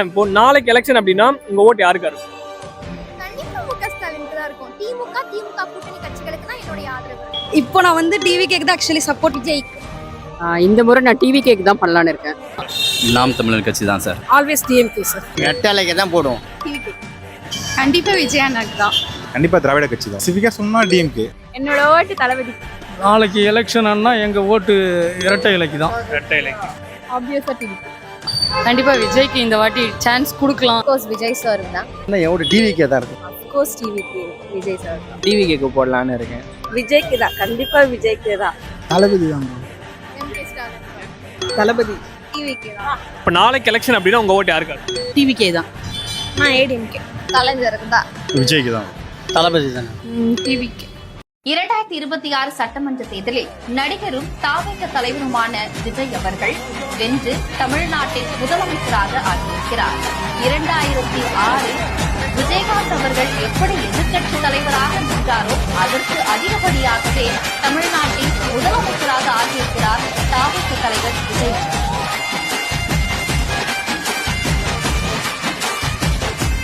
இப்போ நாளைக்கு எலெக்ஷன் அப்படின்னா உங்க ஓட்டு யாருக்கு இருக்கும்? கண்டிப்பா முக ஸ்டாலினுக்கு தான் இருக்கும். திமுக கூட்டணி கட்சிகளுக்கு தான் என்னுடைய ஆதரவு. இப்போ நான் வந்து டிவி கேக்கு தான் ஆக்சுவலி சப்போர்ட். விஜய். இந்த முறை நான் டிவி கேக் தான் பண்ணலான்னு இருக்கேன். நாம் தமிழர் கட்சி தான் சார். Always DMK sir. ரெட்டலைக்கு தான் போடுவோம். கண்டிப்பா விஜய் அண்ணாக்கு தான். கண்டிப்பா திராவிட கட்சி தான். சிவிகா சொன்னா டிஎம்கே. என்னோட ஓட்டு தளபதி. நாளைக்கு எலெக்ஷன் ஆனா எங்க ஓட்டு இரட்டை இலைக்கு தான். ரெட்டை இலைக்கு. ஆப்வியஸா டிவி. கண்டிப்பா விஜய்க்கு இந்த வாட்டி சான்ஸ் கொடுக்கலாம். கோர்ஸ் விஜய் சார் தான். என் ஓட்டு டிவிக்கே தான் இருக்கும். கோர்ஸ் டிவிக்கு விஜய் சார். டிவி கேக்கு போடலான்னு இருக்கேன். விஜய்க்கு தான், கண்டிப்பா விஜய்க்கு தான். தளபதி தான். எம்கே ஸ்டாலின். தளபதி. டிவிக்கு தான். இப்போ நாளைக்கு எலெக்ஷன் அப்படின்னா உங்க ஓட்டு யாருக்கு இருக்கும்? டிவிக்கே தான். நான் ஏடிஎம்கே. கலைஞருக்கு தான். விஜய்க்கு தான். தளபதி தானே. டிவிக்கு. 2026 சட்டமன்ற தேர்தலில் நடிகரும் தாவேக தலைவருமான விஜய் அவர்கள் வென்று தமிழ்நாட்டின் முதலமைச்சராக ஆகியிருக்கிறார். 2006 விஜயகாந்த் அவர்கள் எப்படி எதிர்க்கட்சி தலைவராக நின்றாரோ அதற்கு அதிகப்படியாகவே